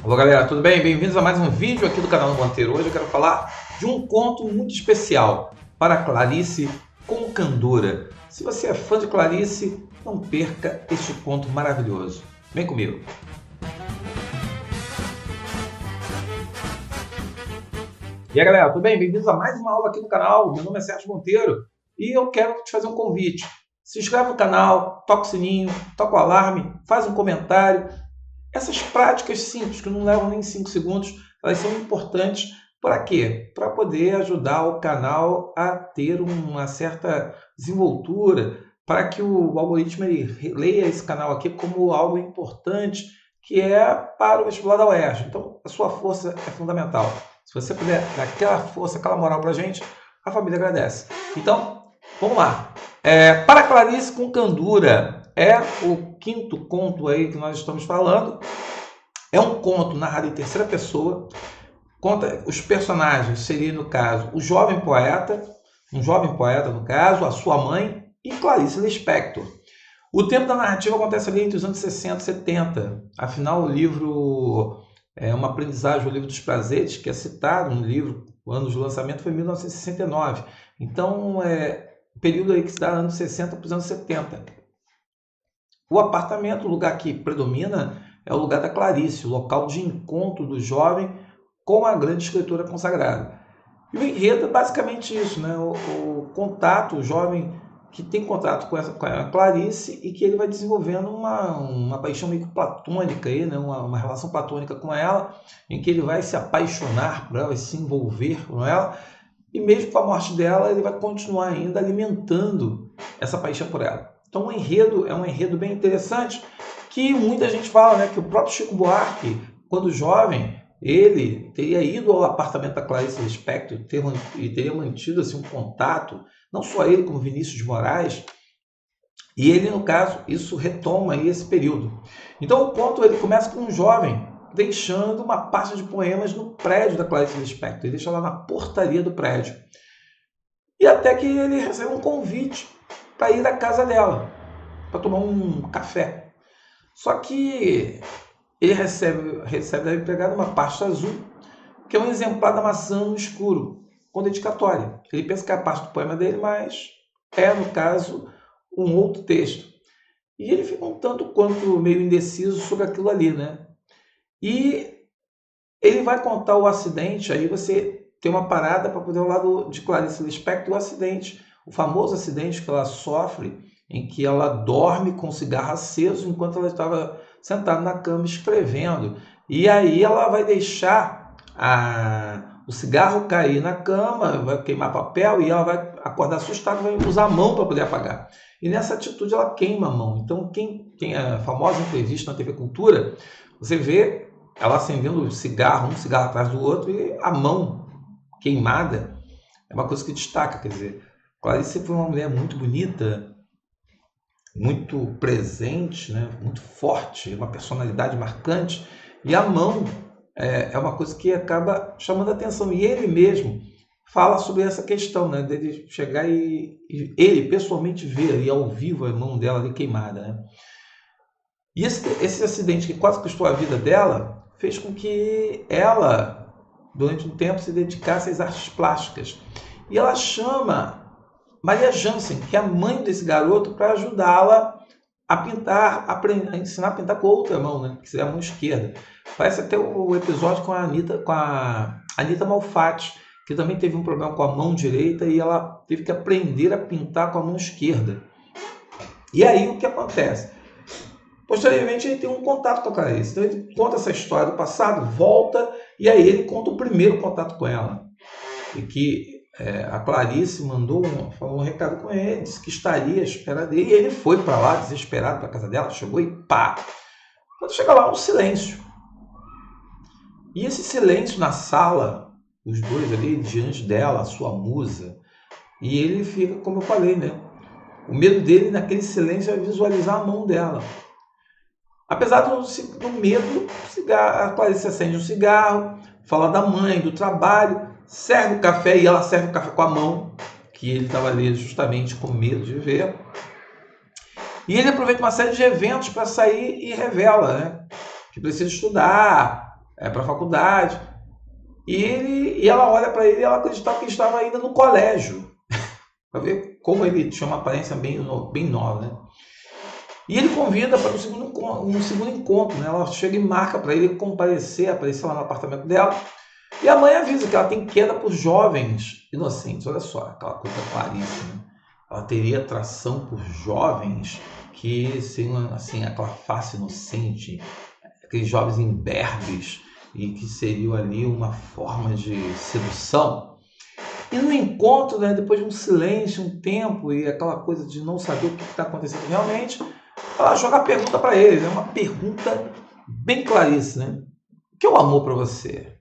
Olá galera, tudo bem? Bem-vindos a mais um vídeo aqui do canal do Monteiro. Hoje eu quero falar de um conto muito especial para Clarice com Candura. Se você é fã de Clarice, não perca este conto maravilhoso. Vem comigo! E aí galera, tudo bem? Bem-vindos a mais uma aula aqui no canal. Meu nome é Sérgio Monteiro e eu quero te fazer um convite. Se inscreve no canal, toca o sininho, toca o alarme, faz um comentário. Essas práticas simples, que não levam nem 5 segundos, elas são importantes para quê? Para poder ajudar o canal a ter uma certa desenvoltura, para que o algoritmo ele leia esse canal aqui como algo importante, que é para o vestibular da UERJ. Então, a sua força é fundamental. Se você puder dar aquela força, aquela moral para a gente, a família agradece. Então, vamos lá. Para Clarice com Candura é o quinto conto aí que nós estamos falando. É um conto narrado em terceira pessoa. Conta os personagens, seria no caso um jovem poeta no caso, a sua mãe e Clarice Lispector. O tempo da narrativa acontece ali entre os anos 60 e 70. Afinal, o livro é uma aprendizagem, o livro dos prazeres, que é citado no livro, o ano de lançamento foi 1969. Então, o período aí que se dá anos 60 para os anos 70. O apartamento, o lugar que predomina, é o lugar da Clarice, o local de encontro do jovem com a grande escritora consagrada. E o enredo é basicamente isso, né? O contato, o jovem que tem contato com a Clarice e que ele vai desenvolvendo uma paixão meio que platônica, aí, né? Uma relação platônica com ela, em que ele vai se apaixonar por ela, vai se envolver com ela, e mesmo com a morte dela, ele vai continuar ainda alimentando essa paixão por ela. Então o enredo é um enredo bem interessante, que muita gente fala, né, que o próprio Chico Buarque, quando jovem, ele teria ido ao apartamento da Clarice Lispector e teria mantido assim, um contato, não só ele como Vinícius de Moraes, e ele, no caso, isso retoma aí esse período. Então o conto ele começa com um jovem deixando uma pasta de poemas no prédio da Clarice Lispector, ele deixa lá na portaria do prédio. E até que ele recebe um convite para ir à casa dela, para tomar um café. Só que ele recebe da empregada uma pasta azul, que é um exemplar da maçã no escuro, com dedicatória. Ele pensa que é a pasta do poema dele, mas é, no caso, um outro texto. E ele fica um tanto quanto meio indeciso sobre aquilo ali, né? E ele vai contar o acidente, aí você tem uma parada para poder falar de Clarice Lispector, o acidente, o famoso acidente que ela sofre, em que ela dorme com o cigarro aceso enquanto ela estava sentada na cama escrevendo. E aí ela vai deixar o cigarro cair na cama, vai queimar papel e ela vai acordar assustada, vai usar a mão para poder apagar. E nessa atitude ela queima a mão. Então quem tem a famosa entrevista na TV Cultura, você vê ela acendendo um cigarro atrás do outro e a mão queimada é uma coisa que destaca. Quer dizer, Clarice foi uma mulher muito bonita, muito presente, né? Muito forte, uma personalidade marcante, e a mão é uma coisa que acaba chamando a atenção. E ele mesmo fala sobre essa questão, né? Dele chegar e ele pessoalmente ver ali ao vivo a mão dela ali queimada, né? E esse acidente que quase custou a vida dela fez com que ela, durante um tempo, se dedicasse às artes plásticas. E ela chama Maria Jansen, que é a mãe desse garoto, para ajudá-la a pintar, a ensinar a pintar com a outra mão, né? Que seria a mão esquerda. Parece até o episódio com a Anita Malfatti, que também teve um problema com a mão direita e ela teve que aprender a pintar com a mão esquerda. E aí o que acontece? Posteriormente ele tem um contato com a Clarice. Então ele conta essa história do passado, volta, e aí ele conta o primeiro contato com ela. E que a Clarice falou um recado com ele, disse que estaria à espera dele, e ele foi para lá, desesperado, para a casa dela, chegou e pá! Quando chega lá, um silêncio. E esse silêncio na sala, os dois ali diante dela, a sua musa, e ele fica, como eu falei, né? O medo dele naquele silêncio é visualizar a mão dela. Apesar do medo, a Clarice acende um cigarro, fala da mãe, do trabalho, serve o café, e ela serve o café com a mão, que ele estava ali justamente com medo de ver. E ele aproveita uma série de eventos para sair e revela, né, que precisa estudar, para a faculdade. E ela olha para ele e ela acreditava que ele estava ainda no colégio. Para ver como ele tinha uma aparência bem nova, né? E ele convida para um segundo encontro, né? Ela chega e marca para ele aparecer lá no apartamento dela. E a mãe avisa que ela tem queda por jovens inocentes. Olha só, aquela coisa claríssima, né? Ela teria atração por jovens que seriam assim, aquela face inocente, aqueles jovens imberbes, e que seriam ali uma forma de sedução. E no encontro, né, depois de um silêncio, um tempo e aquela coisa de não saber o que está acontecendo realmente, ela joga a pergunta para ele, é uma pergunta bem claríssima, né? O que é o amor para você?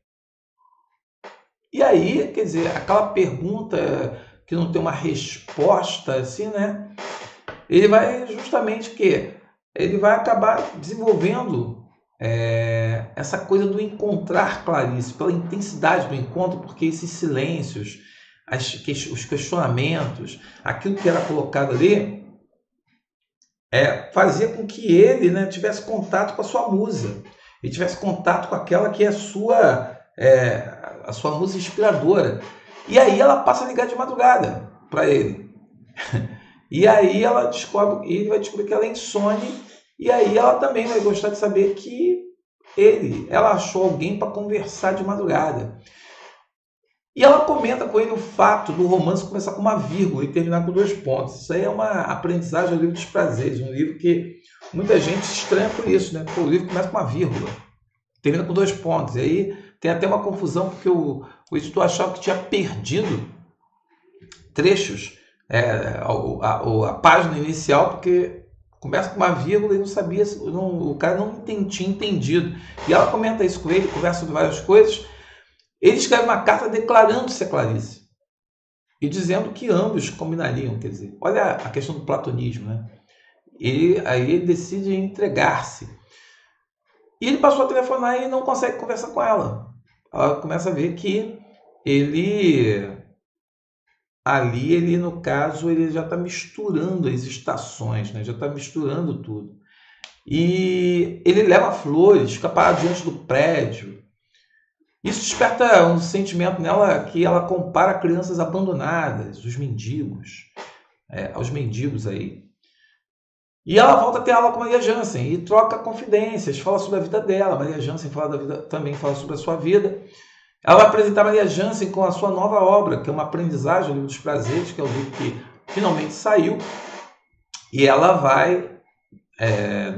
E aí, quer dizer, aquela pergunta que não tem uma resposta assim, né? Ele vai justamente ele vai acabar desenvolvendo essa coisa do encontrar Clarice, pela intensidade do encontro, porque esses silêncios, os questionamentos, aquilo que era colocado ali, fazia com que ele, né, tivesse contato com a sua musa, e tivesse contato com aquela que é a sua musa inspiradora. E aí ela passa a ligar de madrugada para ele. E aí ele vai descobrir que ela é insone, e aí ela também vai gostar de saber que ela achou alguém para conversar de madrugada. E ela comenta com ele o fato do romance começar com uma vírgula e terminar com 2 pontos. Isso aí é uma aprendizagem do livro dos prazeres, um livro que muita gente estranha por isso, né? Porque o livro começa com uma vírgula, termina com 2 pontos. E aí tem até uma confusão, porque o editor achava que tinha perdido trechos, a página inicial, porque começa com uma vírgula e não sabia, o cara não tinha entendido. E ela comenta isso com ele, conversa sobre várias coisas. Ele escreve uma carta declarando-se a Clarice e dizendo que ambos combinariam, quer dizer, olha a questão do platonismo, né? Aí ele decide entregar-se. E ele passou a telefonar e não consegue conversar com ela. Ela começa a ver que ele no caso, ele já está misturando as estações, né? Já está misturando tudo. E ele leva flores, fica parado diante do prédio. Isso desperta um sentimento nela que ela compara crianças abandonadas, os mendigos, aos mendigos aí. E ela volta a ter aula com Maria Jansen e troca confidências, fala sobre a vida dela. Maria Jansen também fala sobre a sua vida. Ela vai apresentar Maria Jansen com a sua nova obra, que é uma aprendizagem, o livro dos prazeres, que é o livro que finalmente saiu. E ela vai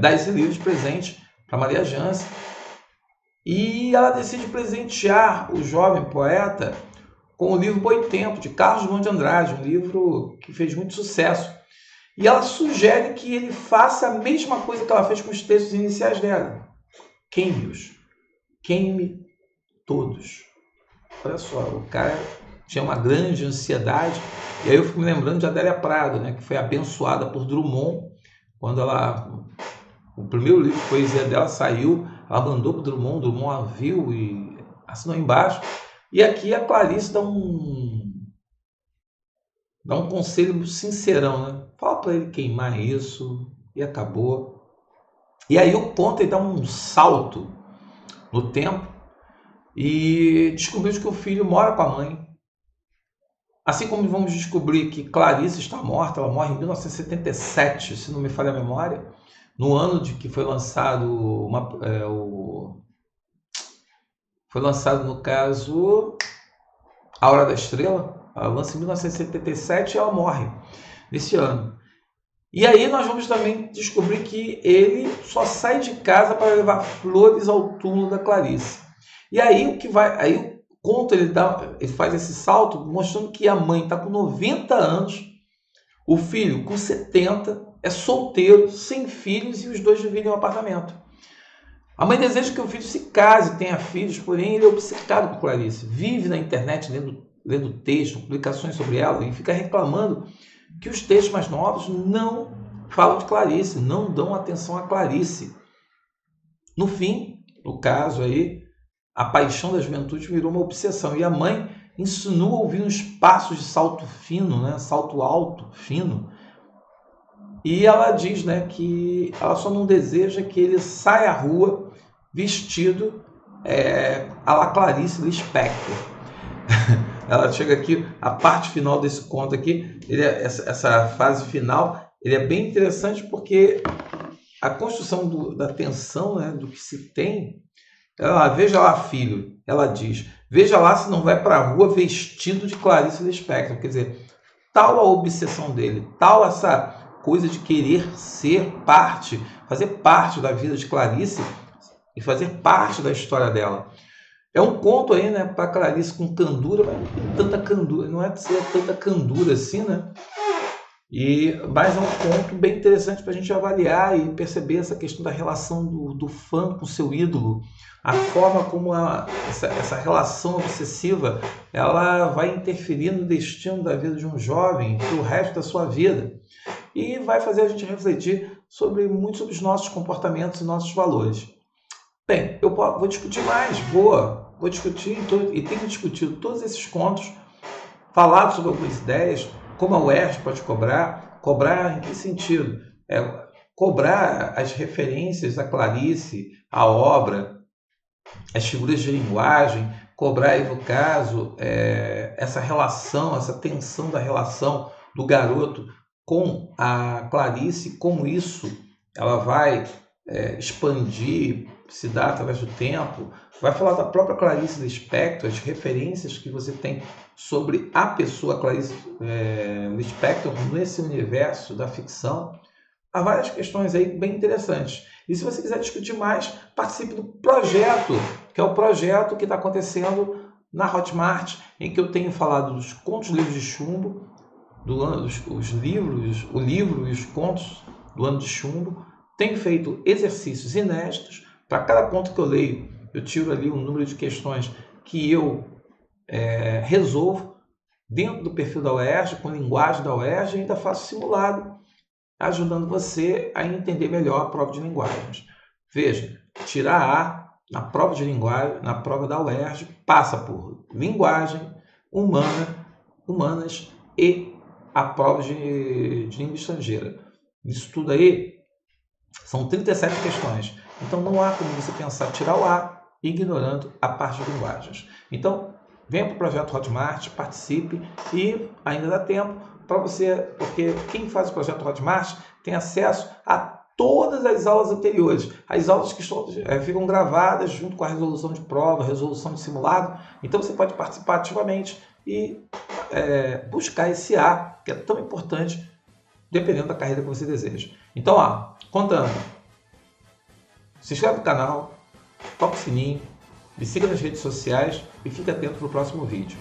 dar esse livro de presente para Maria Jansen. E ela decide presentear o jovem poeta com o livro Boitempo, de Carlos Drummond de Andrade, um livro que fez muito sucesso. E ela sugere que ele faça a mesma coisa que ela fez com os textos iniciais dela. Queime-os. Queime todos. Olha só, o cara tinha uma grande ansiedade. E aí eu fico me lembrando de Adélia Prado, né, que foi abençoada por Drummond. Quando o primeiro livro de poesia dela saiu, ela mandou para o Drummond a viu e assinou embaixo. E aqui a Clarice dá um conselho sincerão, né? Fala para ele queimar isso e acabou. E aí o conto ele dá um salto no tempo e descobrimos que o filho mora com a mãe. Assim como vamos descobrir que Clarice está morta, ela morre em 1977, se não me falha a memória, no ano de que foi lançado foi lançado, no caso, A Hora da Estrela. Ela lança em 1977 e ela morre nesse ano. E aí nós vamos também descobrir que ele só sai de casa para levar flores ao túmulo da Clarice. E aí o conto ele faz esse salto mostrando que a mãe está com 90 anos, o filho com 70, é solteiro, sem filhos e os dois dividem um apartamento. A mãe deseja que o filho se case, tenha filhos, porém ele é obcecado por Clarice, vive na internet lendo texto, publicações sobre ela e fica reclamando que os textos mais novos não falam de Clarice, não dão atenção a Clarice. No fim, no caso aí, a paixão da juventude virou uma obsessão e a mãe insinua a ouvir uns passos de salto fino, né? Salto alto, fino. E ela diz, né, que ela só não deseja que ele saia à rua vestido a la Clarice Lispector. Ela chega aqui, a parte final desse conto aqui, essa fase final, ele é bem interessante porque a construção da tensão, né, do que se tem. Veja lá, filho, ela diz, veja lá se não vai para a rua vestido de Clarice Lispector. Quer dizer, tal a obsessão dele, tal essa coisa de querer ser parte, fazer parte da vida de Clarice e fazer parte da história dela. É um conto aí, né, para Clarice com candura, mas não tem tanta candura, não é de ser tanta candura assim, né? Mas é um ponto bem interessante para a gente avaliar e perceber essa questão da relação do fã com seu ídolo, a forma como essa relação obsessiva ela vai interferir no destino da vida de um jovem para o resto da sua vida e vai fazer a gente refletir muito sobre os nossos comportamentos e nossos valores. Bem, eu vou discutir mais, vou discutir e tenho discutido todos esses contos, falado sobre algumas ideias, como a UERJ pode cobrar em que sentido? Cobrar as referências à Clarice, à obra, as figuras de linguagem, cobrar aí no caso essa relação, essa tensão da relação do garoto com a Clarice, como isso ela vai expandir, se dar através do tempo, vai falar da própria Clarice Lispector, as referências que você tem sobre a pessoa Clarice Lispector nesse universo da ficção. Há várias questões aí bem interessantes. E se você quiser discutir mais, participe do projeto, que é o projeto que está acontecendo na Hotmart, em que eu tenho falado dos contos livros de chumbo, o livro e os contos do ano de chumbo. Tenho feito exercícios inéditos. Para cada conto que eu leio, eu tiro ali um número de questões que eu resolvo dentro do perfil da UERJ, com linguagem da UERJ, e ainda faço simulado, ajudando você a entender melhor a prova de linguagens. Veja, tirar A na prova de linguagem, na prova da UERJ, passa por linguagem, humanas e a prova de língua estrangeira. Isso tudo aí são 37 questões. Então não há como você pensar tirar o A ignorando a parte de linguagens. Então, venha para o projeto Hotmart, participe e ainda dá tempo para você, porque quem faz o projeto Hotmart tem acesso a todas as aulas anteriores, as aulas que ficam gravadas junto com a resolução de prova, resolução de simulado. Então você pode participar ativamente e buscar esse A, que é tão importante, dependendo da carreira que você deseja. Então, contando, se inscreve no canal, toca o sininho, me siga nas redes sociais e fique atento para o próximo vídeo.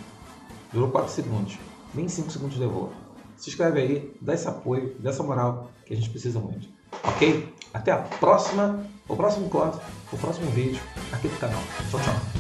Durou 4 segundos, nem 5 segundos levou. Se inscreve aí, dá esse apoio, dá essa moral que a gente precisa muito. Ok? Até a próxima, o próximo encontro, o próximo vídeo aqui do canal. Tchau, tchau.